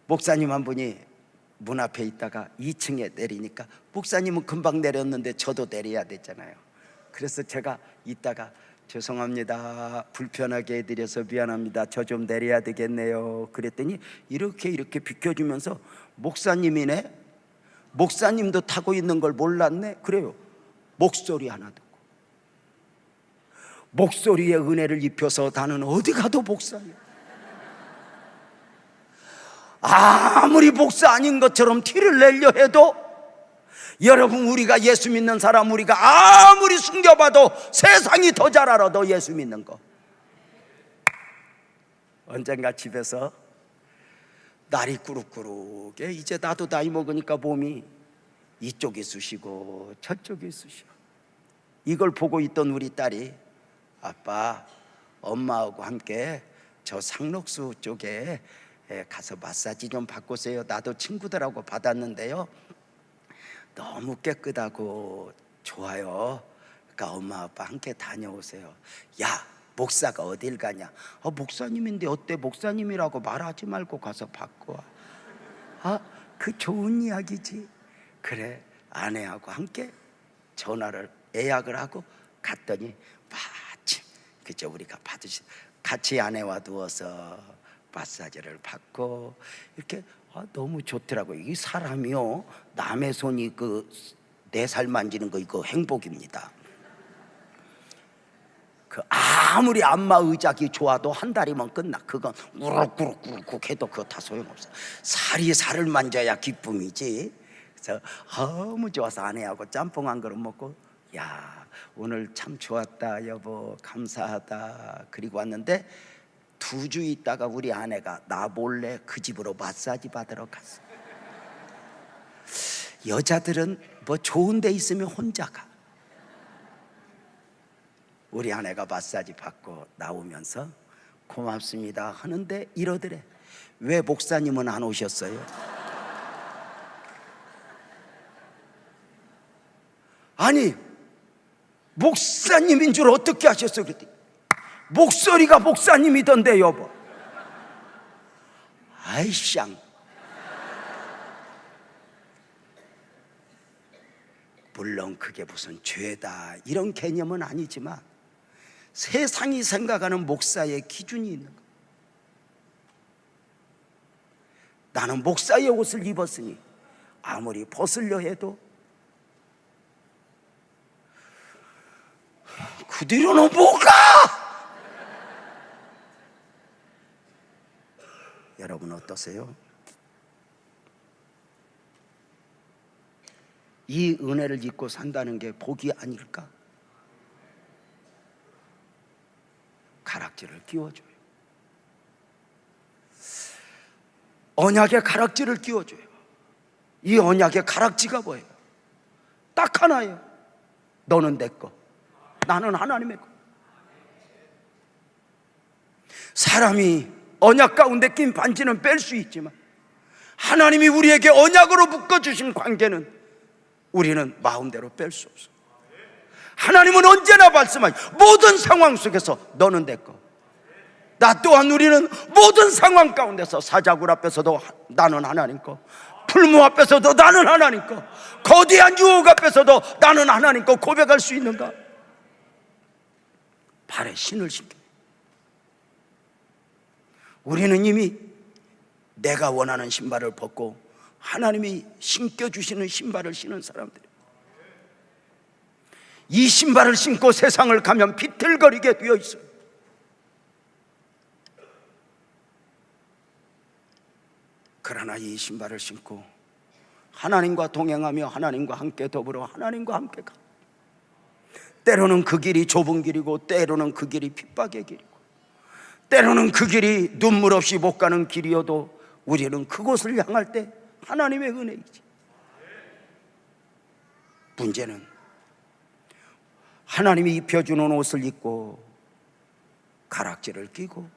목사님 한 분이 문 앞에 있다가 2층에 내리니까, 목사님은 금방 내렸는데 저도 내려야 되잖아요. 그래서 제가 있다가 죄송합니다, 불편하게 해드려서 미안합니다, 저 좀 내려야 되겠네요. 그랬더니 이렇게 비켜주면서, 목사님이네? 목사님도 타고 있는 걸 몰랐네? 그래요. 목소리 하나 듣고, 목소리에 은혜를 입혀서 나는 어디 가도 목사예요. 아무리 목사 아닌 것처럼 티를 내려 해도, 여러분, 우리가 예수 믿는 사람, 우리가 아무리 숨겨봐도 세상이 더 잘 알아, 너 예수 믿는 거. 언젠가 집에서 날이 꾸룩꾸룩해. 이제 나도 나이 먹으니까 몸이 이쪽이 쑤시고 저쪽이 쑤셔. 이걸 보고 있던 우리 딸이, 아빠, 엄마하고 함께 저 상록수 쪽에 가서 마사지 좀 받고 오세요. 나도 친구들하고 받았는데요, 너무 깨끗하고 좋아요. 그러니까 엄마 아빠 함께 다녀오세요. 야, 목사가 어딜 가냐? 목사님인데 어때? 목사님이라고 말하지 말고 가서 받고 와. 그 좋은 이야기지. 그래, 아내하고 함께 전화를 예약을 하고 갔더니 마침 그저 우리가 같이 아내와 누워서 마사지를 받고 이렇게, 너무 좋더라고요. 이 사람이요, 남의 손이 내 살 만지는 거, 이거 행복입니다. 아무리 안마 의자기 좋아도 한 달이면 끝나. 그건 우럭우럭우럭 해도 그거 다 소용없어. 살이 살을 만져야 기쁨이지. 그래서 너무 좋아서 아내하고 짬뽕 한 그릇 먹고, 야, 오늘 참 좋았다 여보, 감사하다. 그리고 왔는데 2주 있다가 우리 아내가 나 몰래 그 집으로 마사지 받으러 갔어. 여자들은 뭐 좋은 데 있으면 혼자 가. 우리 아내가 마사지 받고 나오면서 고맙습니다 하는데 이러더래. 왜 목사님은 안 오셨어요? 아니, 목사님인 줄 어떻게 아셨어요? 그랬더니 목소리가 목사님이던데 여보. 아이쌍. 물론 그게 무슨 죄다 이런 개념은 아니지만 세상이 생각하는 목사의 기준이 있는 거예요. 나는 목사의 옷을 입었으니 아무리 벗으려 해도 그 뒤로는 못 가! 여러분 어떠세요? 이 은혜를 입고 산다는 게 복이 아닐까? 가락지를 끼워줘요. 언약의 가락지를 끼워줘요. 이 언약의 가락지가 뭐예요? 딱 하나예요. 너는 내 거, 나는 하나님의 거. 사람이 언약 가운데 낀 반지는 뺄 수 있지만 하나님이 우리에게 언약으로 묶어주신 관계는 우리는 마음대로 뺄 수 없어요. 하나님은 언제나 말씀하시죠. 모든 상황 속에서 너는 내 거. 나 또한 우리는 모든 상황 가운데서 사자굴 앞에서도 나는 하나님 거, 풀무 앞에서도 나는 하나님 거, 거대한 유혹 앞에서도 나는 하나님 거 고백할 수 있는가? 발에 신을 신겨. 우리는 이미 내가 원하는 신발을 벗고 하나님이 신겨주시는 신발을 신은 사람들이에요. 이 신발을 신고 세상을 가면 비틀거리게 되어 있어요. 그러나 이 신발을 신고 하나님과 동행하며 하나님과 함께 더불어 하나님과 함께 가. 때로는 그 길이 좁은 길이고 때로는 그 길이 핍박의 길이고 때로는 그 길이 눈물 없이 못 가는 길이어도 우리는 그곳을 향할 때 하나님의 은혜이지. 문제는 하나님이 입혀주는 옷을 입고 가락지를 끼고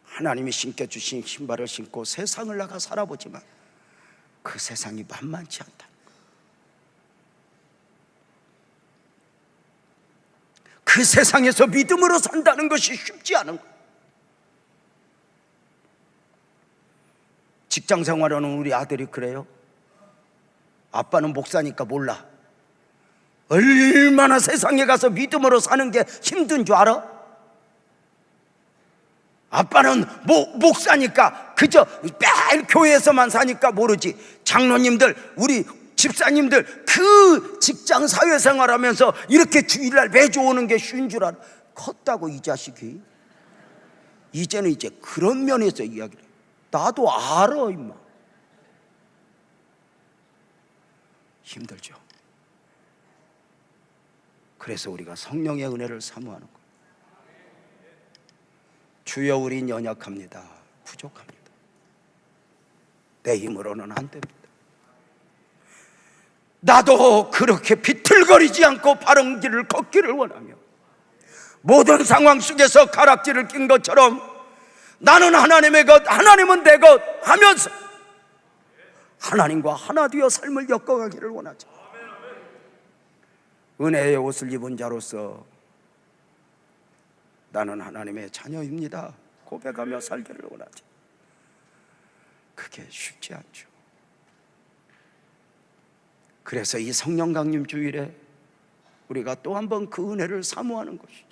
하나님이 신겨주신 신발을 신고 세상을 나가 살아보지만 그 세상이 만만치 않다. 그 세상에서 믿음으로 산다는 것이 쉽지 않은 거예요. 직장 생활하는 우리 아들이 그래요. 아빠는 목사니까 몰라. 얼마나 세상에 가서 믿음으로 사는 게 힘든 줄 알아? 아빠는 목사니까 그저 매일 교회에서만 사니까 모르지. 장로님들, 우리 집사님들 그 직장 사회생활하면서 이렇게 주일날 매주 오는 게 쉬운 줄 알아? 컸다고 이 자식이. 이제는 이제 그런 면에서 이야기를 해. 나도 알아 임마. 힘들죠. 그래서 우리가 성령의 은혜를 사모하는 거예요. 주여 우린 연약합니다. 부족합니다. 내 힘으로는 안 됩니다. 나도 그렇게 비틀거리지 않고 바른 길을 걷기를 원하며 모든 상황 속에서 가락지를 낀 것처럼 나는 하나님의 것, 하나님은 내 것 하면서 하나님과 하나 되어 삶을 엮어가기를 원하죠. 은혜의 옷을 입은 자로서 나는 하나님의 자녀입니다 고백하며 살기를 원하죠. 그게 쉽지 않죠. 그래서 이 성령 강림 주일에 우리가 또 한 번 그 은혜를 사모하는 것이죠.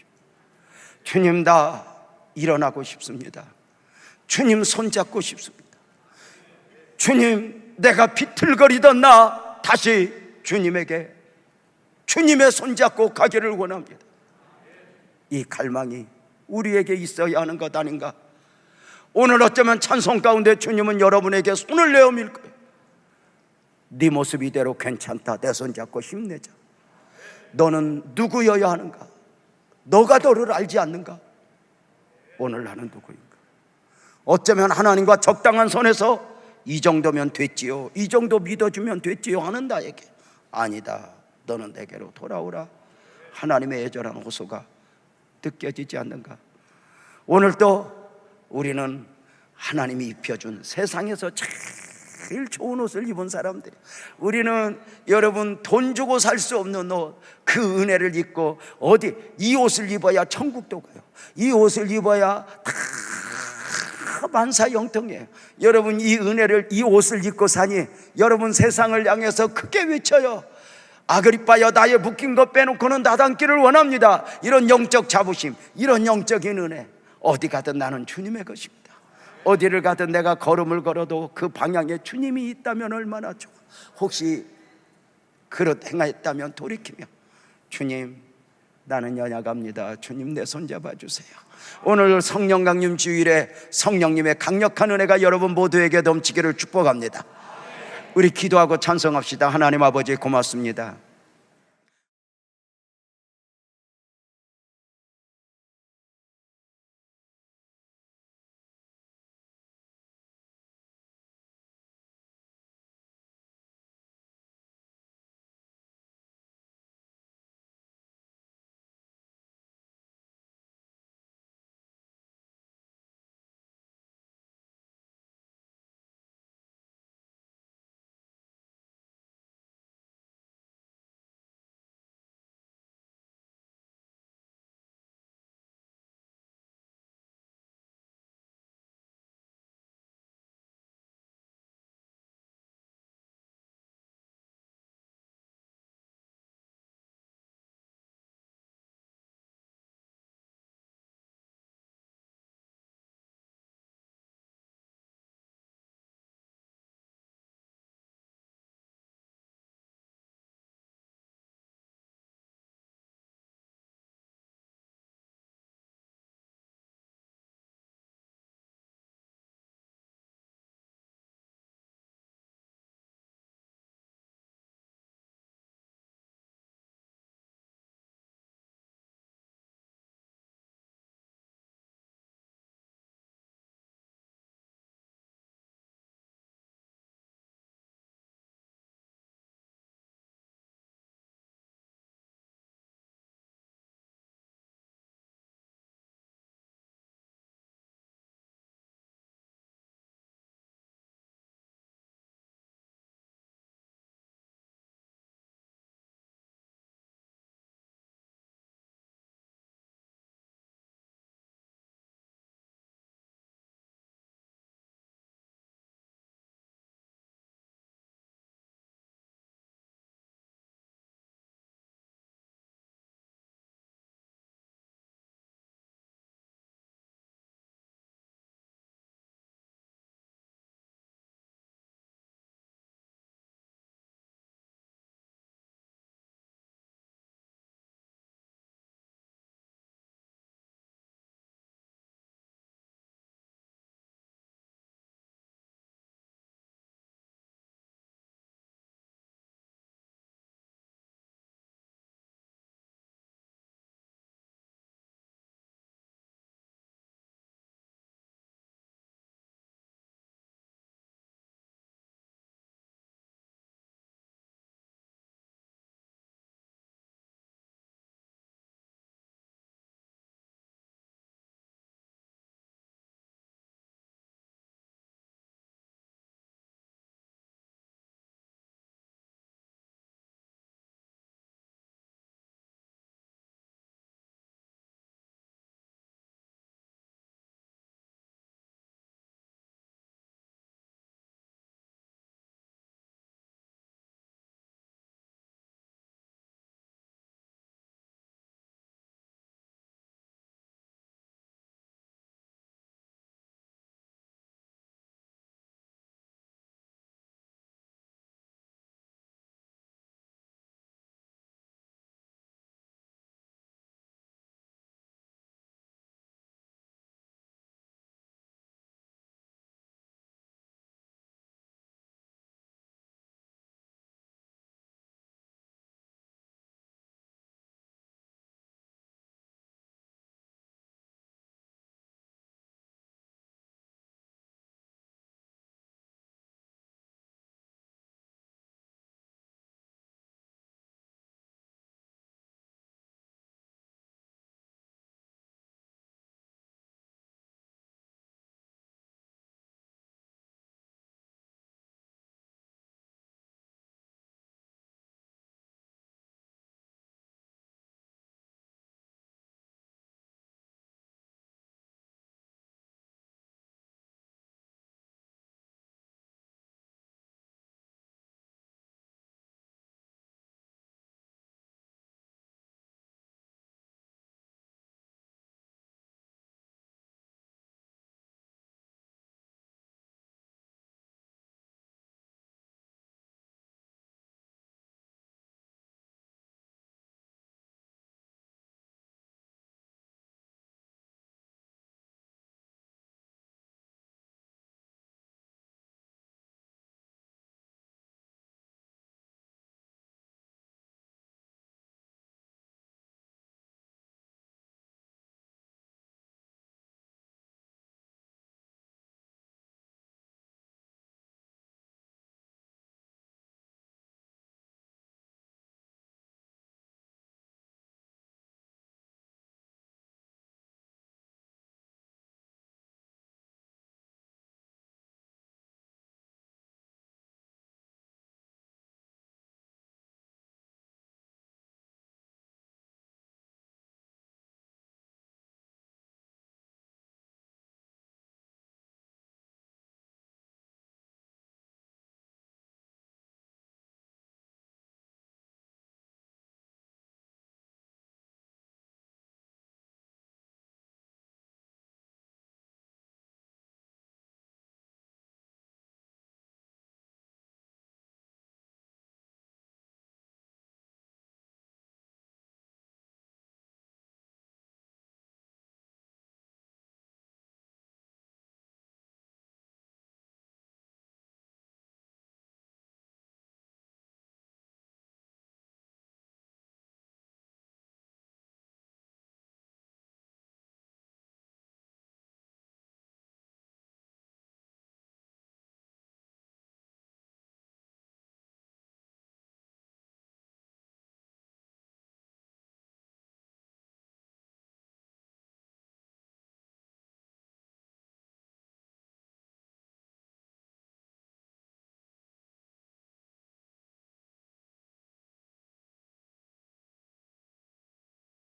주님, 나 일어나고 싶습니다. 주님 손잡고 싶습니다. 주님, 내가 비틀거리던 나 다시 주님에게 주님의 손잡고 가기를 원합니다. 이 갈망이 우리에게 있어야 하는 것 아닌가? 오늘 어쩌면 찬송 가운데 주님은 여러분에게 손을 내어 밀 거예요. 네 모습 이대로 괜찮다. 내 손잡고 힘내자. 너는 누구여야 하는가? 너가 너를 알지 않는가? 오늘 나는 누구인가? 어쩌면 하나님과 적당한 선에서 이 정도면 됐지요, 이 정도 믿어주면 됐지요 하는 나에게 아니다. 너는 내게로 돌아오라. 하나님의 애절한 호소가 느껴지지 않는가? 오늘도 우리는 하나님이 입혀준 세상에서 제일 좋은 옷을 입은 사람들. 우리는 여러분 돈 주고 살 수 없는 옷, 그 은혜를 입고 어디 이 옷을 입어야 천국도 가요. 이 옷을 입어야 다 만사형통해요. 여러분 이 은혜를, 이 옷을 입고 사니 여러분 세상을 향해서 크게 외쳐요. 아그리빠여, 나의 묶인 것 빼놓고는 나닮기를 원합니다. 이런 영적 자부심, 이런 영적인 은혜. 어디 가든 나는 주님의 것입니다. 어디를 가든 내가 걸음을 걸어도 그 방향에 주님이 있다면 얼마나 좋아. 혹시 그릇 행하였다면 돌이키며 주님, 나는 연약합니다. 주님 내 손 잡아주세요. 오늘 성령 강림 주일에 성령님의 강력한 은혜가 여러분 모두에게 넘치기를 축복합니다. 우리 기도하고 찬송합시다. 하나님 아버지 고맙습니다.